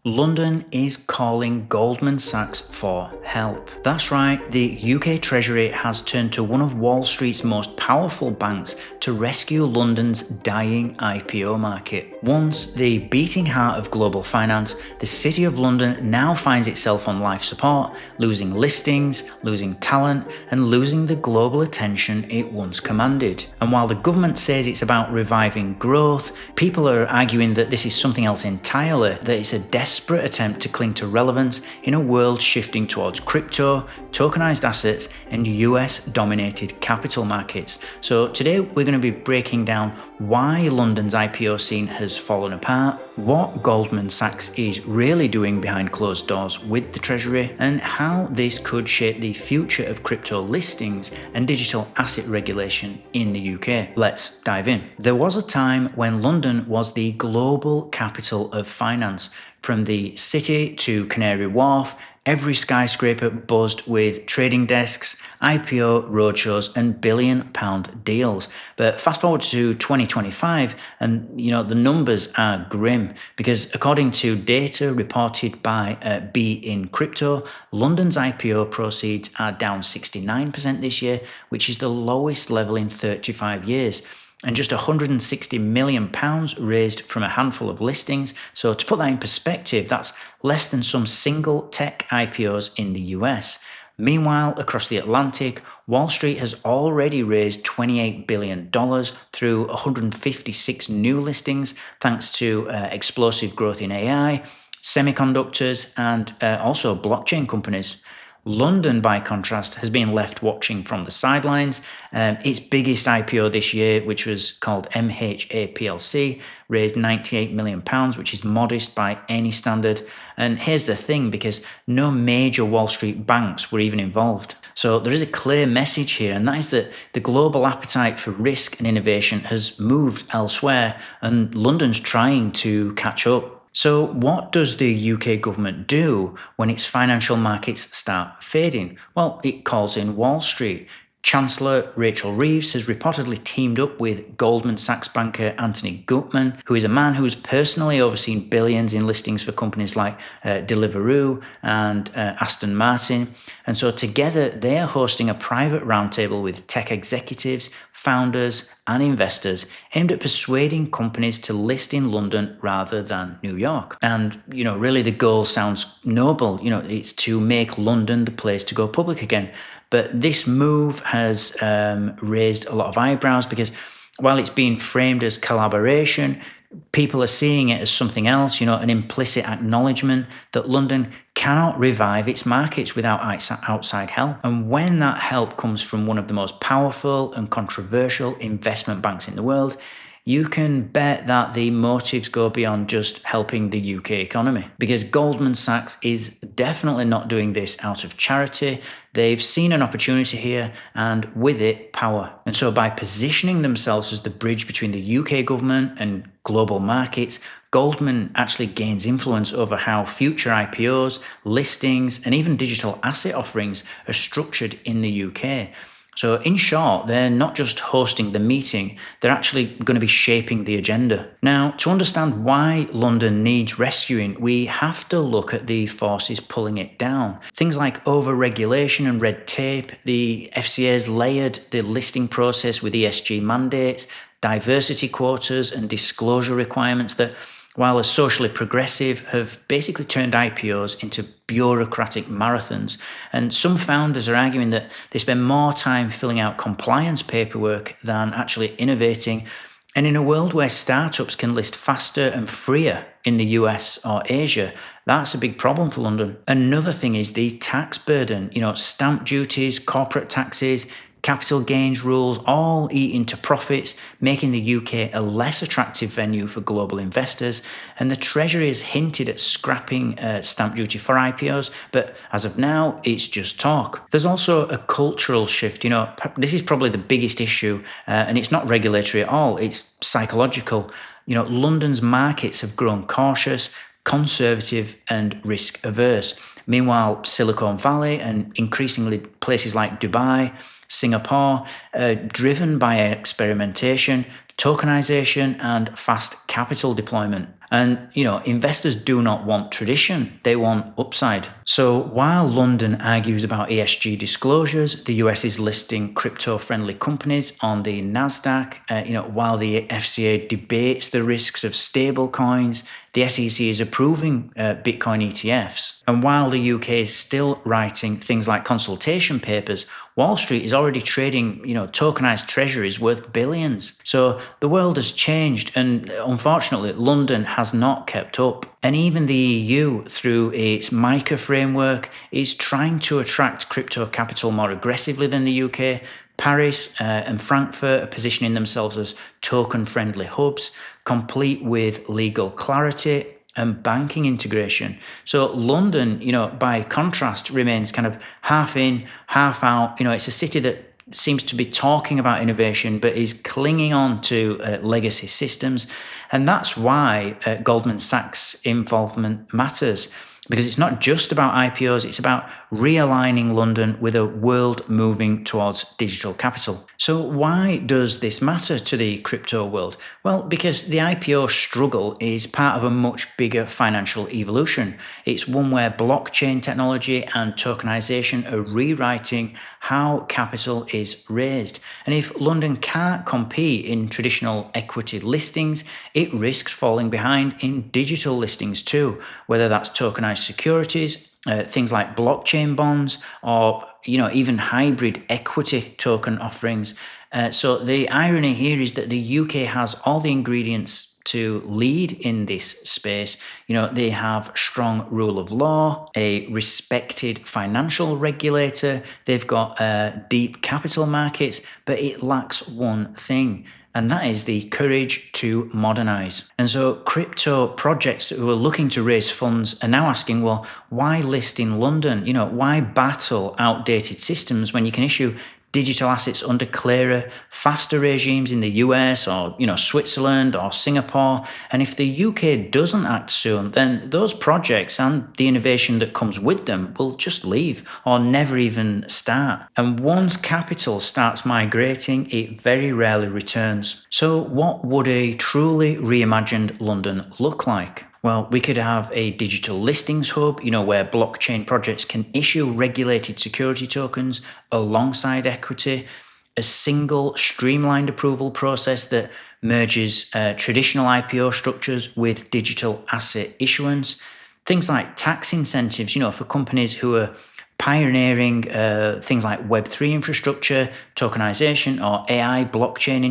London is calling Goldman Sachs for help. That's right, the UK Treasury has turned to one of Wall Street's most powerful banks to rescue London's dying IPO market. Once the beating heart of global finance, the City of London now finds itself on life support, losing listings, losing talent, and losing the global attention it once commanded. And while the government says it's about reviving growth, people are arguing that this is something else entirely, that it's a desperate attempt to cling to relevance in a world shifting towards crypto, tokenized assets, and US-dominated capital markets. So today we're going to be breaking down why London's IPO scene has fallen apart, what Goldman Sachs is really doing behind closed doors with the Treasury, and how this could shape the future of crypto listings and digital asset regulation in the UK. Let's dive in. There was a time when London was the global capital of finance. From the city to Canary Wharf, every skyscraper buzzed with trading desks, IPO roadshows, and billion-pound deals. But fast forward to 2025, and the numbers are grim because according to data reported by Be In Crypto, London's IPO proceeds are down 69% this year, which is the lowest level in 35 years. And just £160 million raised from a handful of listings. So to put that in perspective, that's less than some single tech IPOs in the US. Meanwhile, across the Atlantic, Wall Street has already raised $28 billion through 156 new listings, thanks to explosive growth in AI, semiconductors, and also blockchain companies. London, by contrast, has been left watching from the sidelines. Its biggest IPO this year, which was called MHA PLC, raised £98 million, which is modest by any standard. And here's the thing, because no major Wall Street banks were even involved. So there is a clear message here, and that is that the global appetite for risk and innovation has moved elsewhere, and London's trying to catch up. So what does the UK government do when its financial markets start fading? Well, it calls in Wall Street. Chancellor Rachel Reeves has reportedly teamed up with Goldman Sachs banker Anthony Gutman, who is a man who's personally overseen billions in listings for companies like Deliveroo and Aston Martin. And so together they are hosting a private roundtable with tech executives, founders, and investors aimed at persuading companies to list in London rather than New York. And, really the goal sounds noble. It's to make London the place to go public again. But this move has raised a lot of eyebrows because while it's being framed as collaboration, people are seeing it as something else, an implicit acknowledgement that London cannot revive its markets without outside help. And when that help comes from one of the most powerful and controversial investment banks in the world, you can bet that the motives go beyond just helping the UK economy. Because Goldman Sachs is definitely not doing this out of charity. They've seen an opportunity here, and with it, power. And so by positioning themselves as the bridge between the UK government and global markets, Goldman actually gains influence over how future IPOs, listings, and even digital asset offerings are structured in the UK. So in short, they're not just hosting the meeting, they're actually going to be shaping the agenda. Now, to understand why London needs rescuing, we have to look at the forces pulling it down. Things like overregulation and red tape, the FCA's layered the listing process with ESG mandates, diversity quotas and disclosure requirements that, while as socially progressive, have basically turned IPOs into bureaucratic marathons. And some founders are arguing that they spend more time filling out compliance paperwork than actually innovating. And in a world where startups can list faster and freer in the US or Asia, that's a big problem for London. Another thing is the tax burden, stamp duties, corporate taxes, capital gains rules all eat into profits, making the UK a less attractive venue for global investors. And the Treasury has hinted at scrapping stamp duty for IPOs, but as of now, it's just talk. There's also a cultural shift. This is probably the biggest issue, and it's not regulatory at all. It's psychological. London's markets have grown cautious, conservative, and risk averse. Meanwhile, Silicon Valley and increasingly places like Dubai, Singapore, driven by experimentation, tokenization, and fast capital deployment. And, investors do not want tradition, they want upside. So while London argues about ESG disclosures, the US is listing crypto-friendly companies on the NASDAQ. While the FCA debates the risks of stable coins, the SEC is approving Bitcoin ETFs. And while the UK is still writing things like consultation papers, Wall Street is already trading, tokenized treasuries worth billions. So the world has changed, and unfortunately, London has not kept up. And even the EU, through its MICA framework, is trying to attract crypto capital more aggressively than the UK. Paris and Frankfurt are positioning themselves as token-friendly hubs, complete with legal clarity and banking integration. So London, by contrast, remains kind of half in, half out. It's a city that seems to be talking about innovation, but is clinging on to legacy systems. And that's why Goldman Sachs' involvement matters. Because it's not just about IPOs, it's about realigning London with a world moving towards digital capital. So why does this matter to the crypto world? Well, because the IPO struggle is part of a much bigger financial evolution. It's one where blockchain technology and tokenization are rewriting how capital is raised. And if London can't compete in traditional equity listings, it risks falling behind in digital listings too, whether that's tokenized securities, things like blockchain bonds, or even hybrid equity token offerings. So the irony here is that the UK has all the ingredients to lead in this space. They have strong rule of law, a respected financial regulator, they've got deep capital markets, but it lacks one thing. And that is the courage to modernize. And so crypto projects who are looking to raise funds are now asking, well, why list in London? Why battle outdated systems when you can issue digital assets under clearer, faster regimes in the US or, Switzerland or Singapore? And if the UK doesn't act soon, then those projects and the innovation that comes with them will just leave or never even start. And once capital starts migrating, it very rarely returns. So what would a truly reimagined London look like? Well, we could have a digital listings hub, where blockchain projects can issue regulated security tokens alongside equity, a single streamlined approval process that merges traditional IPO structures with digital asset issuance, things like tax incentives, for companies who are pioneering things like Web3 infrastructure, tokenization, or AI blockchain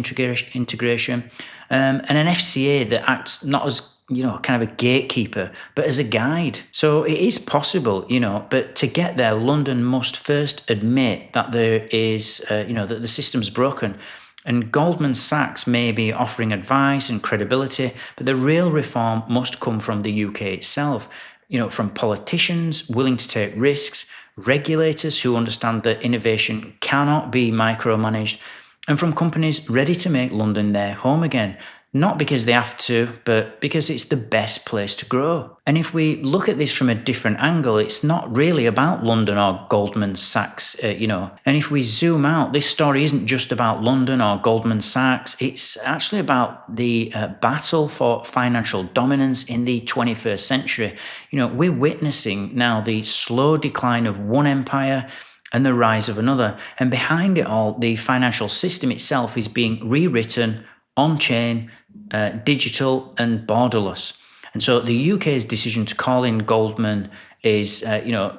integration, and an FCA that acts not as kind of a gatekeeper, but as a guide. So it is possible, but to get there, London must first admit that there is, that the system's broken. And Goldman Sachs may be offering advice and credibility, but the real reform must come from the UK itself, from politicians willing to take risks, regulators who understand that innovation cannot be micromanaged, and from companies ready to make London their home again. Not because they have to, but because it's the best place to grow. And if we look at this from a different angle, it's not really about London or Goldman Sachs, And if we zoom out, this story isn't just about London or Goldman Sachs. It's actually about the battle for financial dominance in the 21st century. We're witnessing now the slow decline of one empire and the rise of another. And behind it all, the financial system itself is being rewritten on-chain, digital and borderless. And so the UK's decision to call in Goldman is,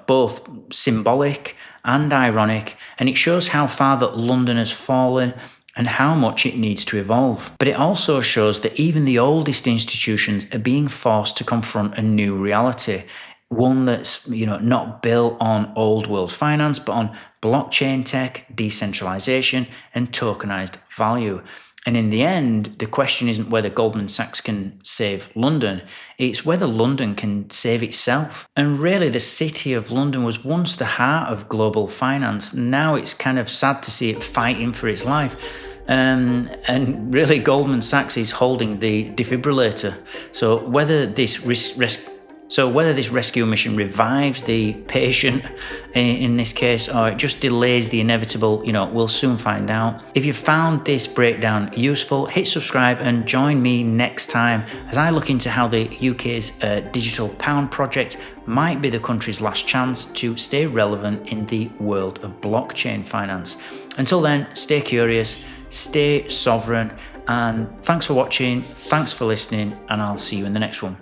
both symbolic and ironic, and it shows how far that London has fallen and how much it needs to evolve. But it also shows that even the oldest institutions are being forced to confront a new reality, one that's not built on old world finance, but on blockchain tech, decentralization, and tokenized value. And in the end, the question isn't whether Goldman Sachs can save London, it's whether London can save itself. And really, the city of London was once the heart of global finance. Now it's kind of sad to see it fighting for its life. And really, Goldman Sachs is holding the defibrillator. So whether this risk So whether this rescue mission revives the patient in this case, or it just delays the inevitable, we'll soon find out. If you found this breakdown useful, hit subscribe and join me next time as I look into how the UK's digital pound project might be the country's last chance to stay relevant in the world of blockchain finance. Until then, stay curious, stay sovereign, and thanks for watching, thanks for listening, and I'll see you in the next one.